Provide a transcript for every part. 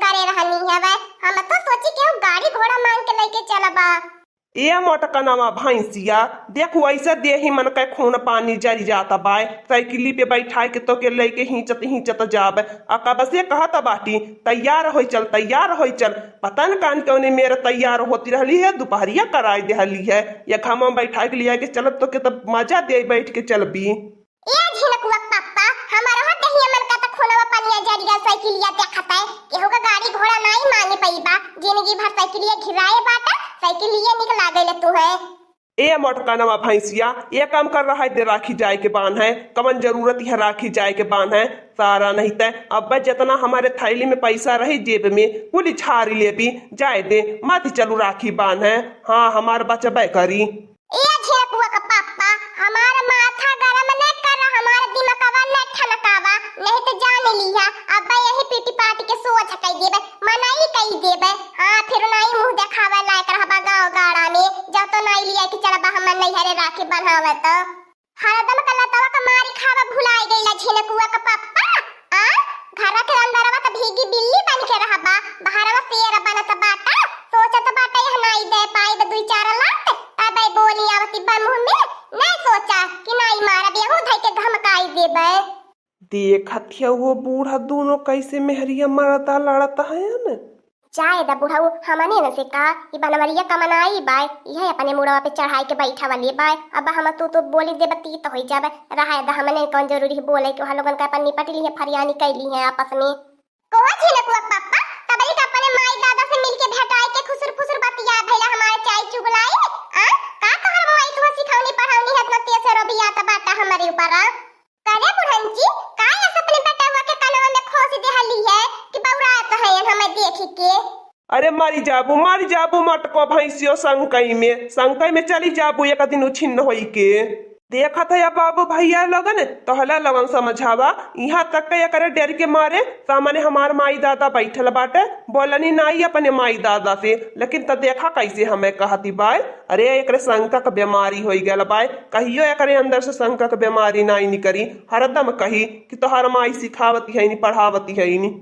करे रहनी है वे। हम तो सोची कि गाड़ी घोड़ा मांग के लेके चलबा। ए मोटकनवा भैंसिया देखो ऐसा देही मन के खून पानी जरी जाता बाय साइकिली पे बैठा के तो के लेके हिंचत हिंचत जाब अका बस ये कहता बाटी तैयार हो चल पता न कान क्यों मेरे तैयार होती रहली है दोपहरिया कराई देहली है या खामा बैठा के लिया के चलत तो के तब मजा दे बैठ के चलबी। ए झिनकुआ पापा हमारा हो दहिया मन का त खूनवा पानी जरी साइकिलिया देखता है केहू का गाड़ी घोड़ा नहीं मांगे पैबा जिंदगी भर साइकिलिया घिराए बाटा साइकिलिया निकला गइले तू है। ए मोटकानवा भैंसिया ये काम कर रहा है दे राखी जाए के बान है कमन जरूरत है राखी जाए के बान है सारा नहीं तय अब जितना हमारे थैली में पैसा रही जेब में कुल झाड़ी ले भी जाए दे मत चलू राखी बान है। हाँ हमारे बच्चा बै करी। ए झेपुआ का पापा हमारा माथा गरम नहीं कर रहा हमारा दिमागवा नहीं ठनकावा नहीं तो जान लिया अब यही पीटी पाटी के सोच कई देबे मनाई कई देबे। हां फिर नहीं मुंह देखावे लायक रहबा गांव गाड़ा में जब तो नहीं लिया कि चलबा हम नहीं हरे राखी बनावे तो हरदम कलतवा का मारी खावा भुलाई गईला झिनकुआ का पापा। आ घर के अंदरवा तो भीगी बिल्ली बन के रहबा बाहरवा शेर बनत बाटा सोचत बाटा यह नहीं दे पाई दो 2-4 लाख अबे बोली आवती बा मुंह में नहीं सोचा कि नहीं मारा बेहू धई के धमकाई देबे। देखत है वो बूढ़ा दोनों कैसे मेहरिया मरता लड़ता है न चाहे दा बुढ़ाऊ हमने न से कहा कि बनवरिया कमनाई बाय यह अपने मुड़वा पे चढ़ाई के बैठा वाली बाय अब हम तो बोली देबती तो होई जाबे रहा दा हमने कौन जरूरी बोले कि हम लोगन का अपन निपट ली है फरियानी कैली है आपस में। कोहा झिनकुआ पापा तबई का अपने माई दादा से मिलके भेटाई के खुसुर फुसुर बतिया भैला हमारे चाय चुगलाई आ का तोहर माई तुह सिखावनी पढ़ावनी है इतना तेज से रोबिया त बाटा हमारे ऊपर करे बुढ़न जी का ऐसा अपने बेटा हुआ के कनवा में खोस देहली है कि बौरात है हमें देखी के। अरे मारी जाबू मटको भैंसियो संकई में चली जाबू एक दिन उछिन्न होई के देखत है बाबू भैया लोगन तोहला लगन समझावा यहाँ तक के करे डर के मारे सामने हमार माई दादा बैठल बाटे बोलनी नहीं अपने माई दादा से लेकिन त देखा कैसे हमें कहती बाय अरे एकरे शंका का बीमारी हो गल बाय कहियो एकरे अंदर से शंका का बीमारी नहीं निकरी हरदम कही कि तोहर माई सिखावती है नहीं पढ़ावती है नहीं।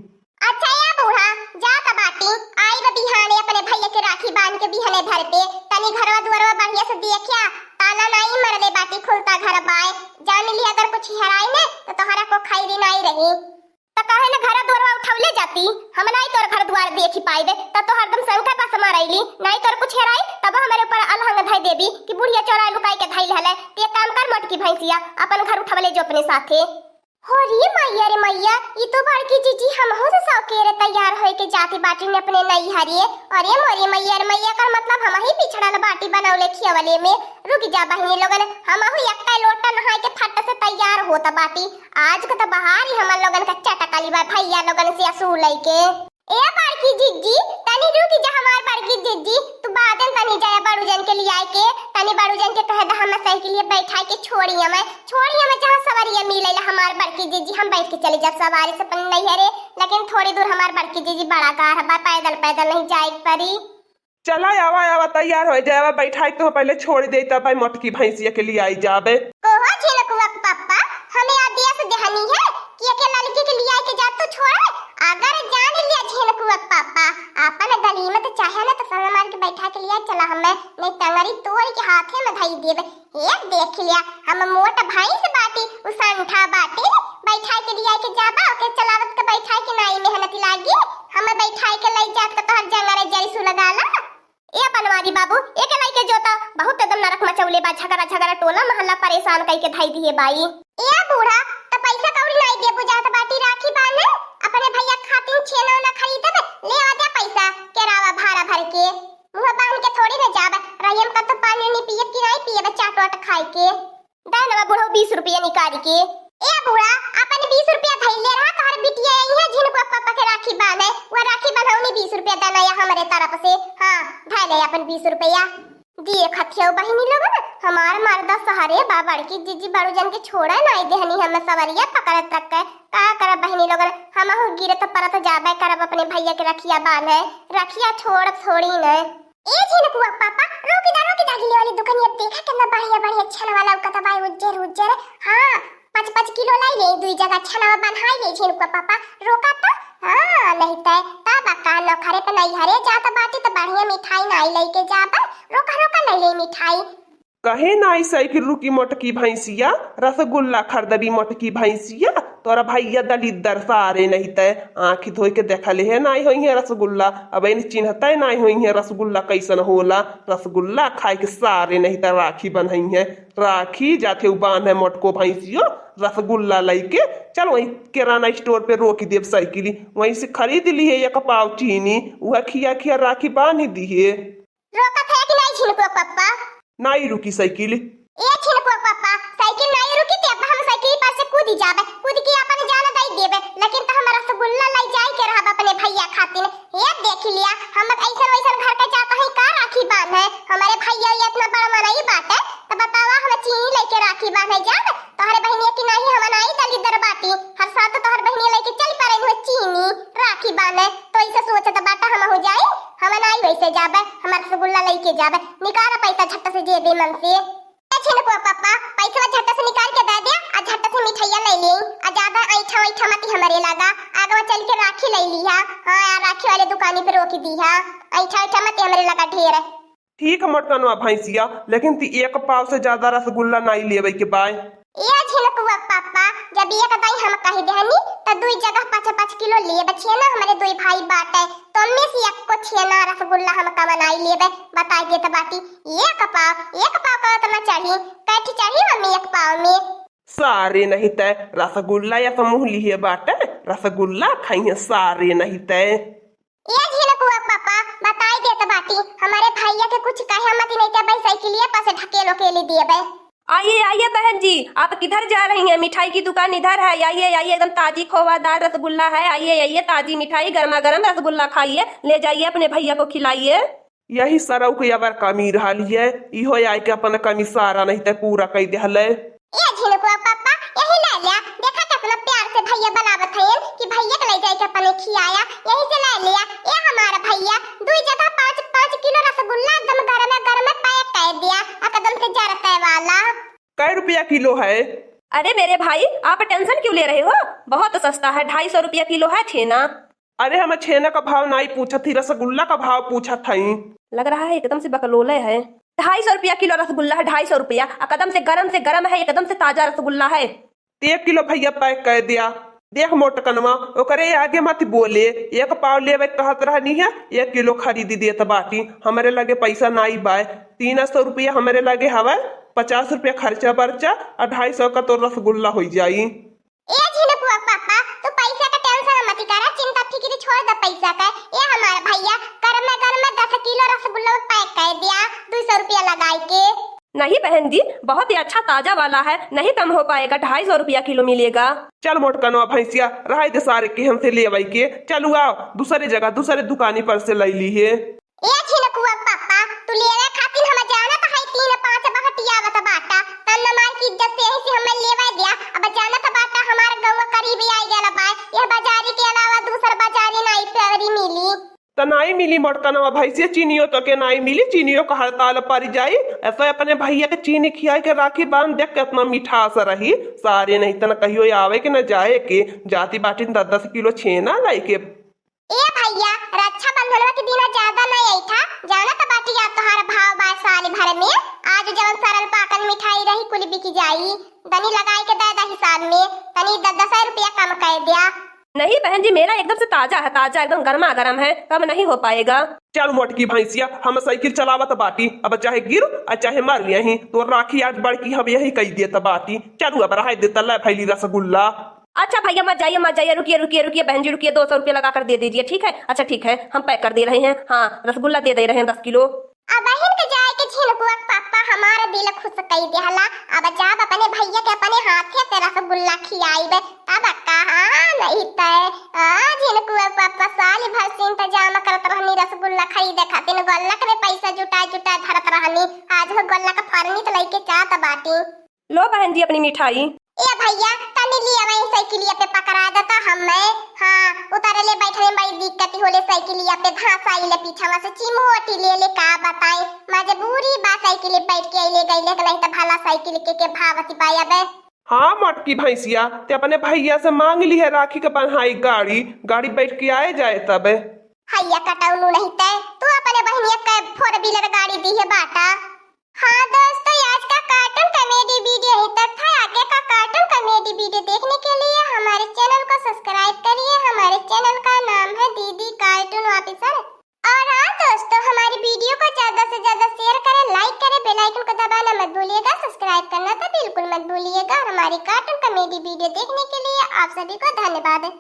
अच्छा या बूढ़ा जा का बाटी आई बा बिहाने अपने भैया के राखी बांध के बिहाने घर पे तनी घरवा दुआरवा बढ़िया से देखिया ताला नहीं मरले बाटी खुलता घर बाय जान ली अगर कुछ हेराई ने तो तोहरा को खैरी नहीं रही तो कहे ना घर दुआरवा उठौले जाती हम नहीं तोर घर द्वार देखी पाई दे तो हरदम संका पास मारैली नहीं तोर कुछ हेराई तब हमारे ऊपर अलहंग धई देबी कि बुढ़िया चोरा लुकाई के धइल हले ते काम कर मटकी भैंसिया अपन घर उठवले जो अपने साथे। हो रे मैया ये तो बड़की जीजी हम हो तो सौकेरे तैयार होए के जाती बाटी ने अपने नहीं हरिए अरे मोरी मैया कर मतलब हम ही पिछड़ल बाटी बनौले खियावले में रुक जा बहिनी लोगन हम हो एकटा लोटा नहाए के फट से तैयार होता बाटी आज के तो बहार ही हम लोगन का चटकाली बा भैया लोगन से असू लेके। ए बड़की जीजी तनी रुक जा हमार बड़की जीजी तू बादन तनी जाया बड़ू जन के लिए आए के तनी बड़ू जन के कह दा हम साइकिल लिए बैठा के छोड़िया मैं जहां सवारियां मिलेला हमार बड़की जीजी हम बैठ के चले जा सवारी से पन नहीं हरे लेकिन थोड़ी दूर हमार बड़की जीजी बड़ा कार है पैदल नहीं जाए परी। चला आवा तैयार हो जाए बैठा तो पहले छोड़ दे तब मटकी भैंसिया के लिए आई जाबे। कोहा झिनकुआ पापा हमें आदेश देहनी है कि अकेला लड़के के लिए आके जा तो छोड़ अगर जान लिया झिनकुआ पापा अपन गलीमत चाहे ना तो सर मार के बैठा के लिए चला हमें नहीं टंगरी तोड़ के हाथे में धई देबे एक देख लिया हम मोट भाई से बाटी उसंठा बाटी बैठा के लिए आके जाबा ओके चलावत के बैठा के नहीं मेहनत लागी हमें बैठा के ले जात के तोहर जंगरे जरीसु लगाला। ए बनवारी बाबू एक लाई के जोता बहुत एकदम नरक मचौले बा झगड़ा टोला मोहल्ला परेशान कई के धाई दिए बाई। ए बूढ़ा त पैसा कौड़ी नहीं दे बुझात बाटी राखी बांधे अपने भैया खातिर छेना ना खरीदब ले आ दे पैसा केरावा भाड़ा भर के मुंह बांध के थोड़ी न जाब रहियम का तो पानी नहीं पिए कि नहीं पिए चाट वाट खाए के दानवा बूढ़ा 20 रुपया निकाल के। ए बूढ़ा अपन 20 रुपया धइले रहा तोहर बिटिया आई है जिनको पापा के राखी बांधे वो राखी बंधौनी 20 रुपया देना या हमारे तरफ से हां धइले अपन 20 रुपया दिए खथियो बहिनी लोग ना हमार मर्दा सहारे बाबड़ की जीजी बड़ू जन के छोड़ा नहीं देहनी हम सवरिया पकड़ तक के का कर बहिनी लोग हम हो गिरे तो परत जाबे करब अपने भैया के रखिया बांधे रखिया छोड़ थोड़ी न। ए झिनकुआ पापा रोकी दा गिले वाली दुकानिया देखा कितना बढ़िया छन वाला उका तबाई उज्जर हां 5-5 किलो लाई ले दुई जगह छनावा बन्हाई ले झिनकुआ पापा रोका तो हाँ नहीं ता बका नौखरे पे नहीं हरे जाता बाटी तो बढ़िया मिठाई नहीं लेके जाबे। रोका रोका नहीं ले मिठाई। कहे नाई साइकिल रुकी मोटकी भैंसिया, रसगुल्ला खरीदबी मोटकी भैंसिया। तोरा भैया दलिद्दर सारे नहीं तय आँखी धोई के देखले है नाई होई है रसगुल्ला। अब इन चिन्हते नाई होई है रसगुल्ला कैसन होला। रसगुल्ला खाए के सारे नहीं त राखी बन्हई है। राखी जाते बांध है मोटको भैंसियो रसगुल्ला लेके। चल वही किराना स्टोर पे रोक देव साइकिल, वहीं से खरीद ली है एक पाव चीनी, वह खिया खिया राखी बांध दी है। रोका थे कि नहीं छिनको पप्पा? नाई रुकी साइकिल। ए छिनको पप्पा साइकिल नहीं रुकी ते हम साइकिल पास से कूदी जाबे, कूद के अपन जान दई देबे। लेकिन तो हमरा रसगुल्ला लाई जाए के रहब अपने भैया खातिर। ये देख लिया हम ऐसा वैसा घर के जाता है का राखी बांध है। हमारे भैया ये इतना बड़ा मनाई बात है तो बतावा हम चीनी लेके राखी बांधे जाब। तोहरे बहनिया की नहीं हम नहीं दलिद्दर बाटी। हर साल तो तोहर बहनिया लेके चल पड़े हुए चीनी राखी बांधे। तो ऐसे सोचत बाटा हम हो जाए हम नहीं वैसे जाबे। हम रसगुल्ला लेके जाबे। निकाल पैसा झट से जेबे मन से। छिनको पापा पैसा झट से निकाल के दे दे आ झट से मिठाइया ले ली। आ ज्यादा ऐठा ऐठा मत हमरे लगा आगे चल के राखी ले ली है। हां यार राखी वाले दुकानी पे रोक दी है। ऐठा ऐठा मत हमरे लगा ढेर। ठीक है मोटकनवा भैंसिया, लेकिन ती एक पाव से ज्यादा रसगुल्ला नहीं लेवे के बाय। ये छिनकुआ पापा जब एक दाई हम कह देहनी त दुई जगह 5-5 किलो ले बचिए ना हमारे दुई भाई बाटे। तो में से एक को छेना रसगुल्ला हम का बनाई लेबे बताई दे त बाटी। एक पाव का तो ना चाहिए कैठी चाहिए मम्मी एक पाव में। सारे नहीं तय रसगुल्ला या समूह लिए बाटे रसगुल्ला खाइए सारे नहीं तय। ये छिनकुआ पापा बताई दे त बाटी हमारे भैया के कुछ कहे मत नहीं त भाई साइकिलिया पास ढकेलो के ले दिए बे। आइए आइए बहन जी, आप किधर जा रही हैं? मिठाई की दुकान इधर है। आइए आइए एकदम ताजी खोवादार रसगुल्ला है। आइए आइए ताजी मिठाई गर्मा गर्म रसगुल्ला खाइए, ले जाइए अपने भैया को खिलाइए। यही सरऊ के अबर कमी रही है, इहो आय के अपन कमी सारा नहीं तय पूरा कई देहले। ये झिनकुआ पापा यही ले लिया। देखा कितना प्यार से भैया बनावत है कि भैया के ले जाए के अपने खियाया। यही से ले लिया। ये हमारा भैया दुई जगह 5-5 किलो रसगुल्ला एकदम गरम पैक कर दिया एकदम से जरते वाला। कै रुपया किलो है? अरे मेरे भाई आप टेंशन क्यों ले रहे हो? बहुत सस्ता है, 250 रुपया किलो है छेना। अरे हम छेना का भाव नहीं पूछा थी, रसगुल्ला का भाव पूछा था। लग रहा है एकदम से बकलोले है। 250 रुपया किलो रसगुल्ला है, 250 रुपया। एकदम से गरम है, एकदम से ताजा रसगुल्ला है। 1 किलो भैया पैक कर दिया। देख मोटकनवा ओकरे आगे मत बोले, एक पाव लेवे कहत रहनी है 1 किलो खरीदी देत बाटी। हमारे लगे पैसा नहीं बाय। 300 रुपया हमारे लगे हवा, 50 रुपया खर्चा बर्चा और 250 का तो रसगुल्ला हो जाई। ए झिनकुआ पापा तू पैसा का टेंशन मत करा, चिंता फिक्री छोड़ दे पैसा का। ये हमारा भैया गरम 10 किलो रसगुल्ला पैक कर दिया 200 रुपया लगाई के। नहीं बहन जी बहुत ही अच्छा ताजा वाला है, नहीं कम हो पाएगा, 250 रुपया किलो मिलेगा। चल मोटकनवा भैंसिया रहा दे सारे के हमसे ले आई के। चलू आओ दूसरे जगह दूसरे दुकानी पर से ले ली है। ए छिनकुआ पापा तू लेवे खातिर हम जाना त है 3-5 बहटिया बता बाटा तन मार की इज्जत से ही हम लेवा दिया। अब जाना त बाटा हमार गांव करीब आई गेला बा। ये बाजारी के अलावा दूसर बाजारी नहीं पेरी मिली तो नहीं मिली मोटकनवा भैंसिया। चीनियो तो के नहीं मिली, चीनियो का हड़ताल पड़ जाई। ऐसा अपने भैया के चीनी खिया के राखी बांध देख कितना मिठास रही। सारे नहीं तो न कहियो आवे के न जाए के जाती बाटी 10-10 किलो छेना लाई के। ए भैया रक्षाबंधन के दिन ज्यादा नहीं आई था जाना त बाटी या तोहार भाव बा साल भर में। आज जवन सरल पाकन मिठाई रही कुल बिक जाई। तनी लगाई के दादा हिसाब में तनी 10 रुपया कम कर दिया। नहीं बहन जी मेरा एकदम से ताजा है, ताजा एकदम गर्मा गर्म है, कम नहीं हो पाएगा। चल मोटकी भैंसिया हम साइकिल चलावत बाटी, अब चाहे गिर और चाहे मर यही तो राखी आज बड़की हम यही कही देता बाटी। चलू अब रहा देता ला फैली रसगुल्ला। अच्छा भैया मत जाइए, रुकिए बहन जी रुकिए, 200 रुपया लगा कर दे दीजिए। ठीक है, अच्छा ठीक है, हम पैक कर दे रहे हैं। हाँ रसगुल्ला दे रहे हैं 10 किलो। अब बहन के जाए के झिनकुआ पापा हमारा दिल खुश कई देहला। अब जाब अपने भैया के अपने हाथे से रसगुल्ला खियाईबे तब कहा नहीं तय। झिनकुआ पापा साल भर से इंतजाम करत रहनी रसगुल्ला खरीदे खातिर। गोल्लक में पैसा जुटा धरत रहनी। आज वो गोल्ला का फरनी तो लेके चाहत बाटी। लो बहन जी अपनी मिठाई। ए भैया तनी लिया वही साइकिलिया पे पकड़ा देता हमें। हाँ उतारे बैठने में बड़ी दिक्कत होले साइकिलिया पे घास आइले पीछा से चिमोटी ले का बताई। मजबूरी बा साइकिल बैठ के ले गई नहीं तो भला साइकिल के भावती पाया बे। हाँ मटकी भैंसिया, ते अपने भैया से मांग ली है राखी के बन्हाई गाड़ी, गाड़ी बैठ के आए जाए तब। हैया कटाउनु नहीं तय, तू अपने बहनिया का 4 व्हीलर गाड़ी दी है बाटा। हाँ दोस्तों, आज का कार्टून कॉमेडी वीडियो यहीं तक था। आगे का कार्टून कॉमेडी वीडियो देखने के लिए हमारे चैनल को सब्सक्राइब करिए। हमारे चैनल का नाम है दीदी कार्टून ऑफिसर। और हाँ दोस्तों, हमारी वीडियो को ज्यादा से ज्यादा शेयर करें, लाइक करें, बेल आइकन को दबाना मत भूलिएगा, सब्सक्राइब करना तो बिल्कुल मत भूलिएगा। हमारी कार्टून कॉमेडी वीडियो देखने के लिए आप सभी को धन्यवाद।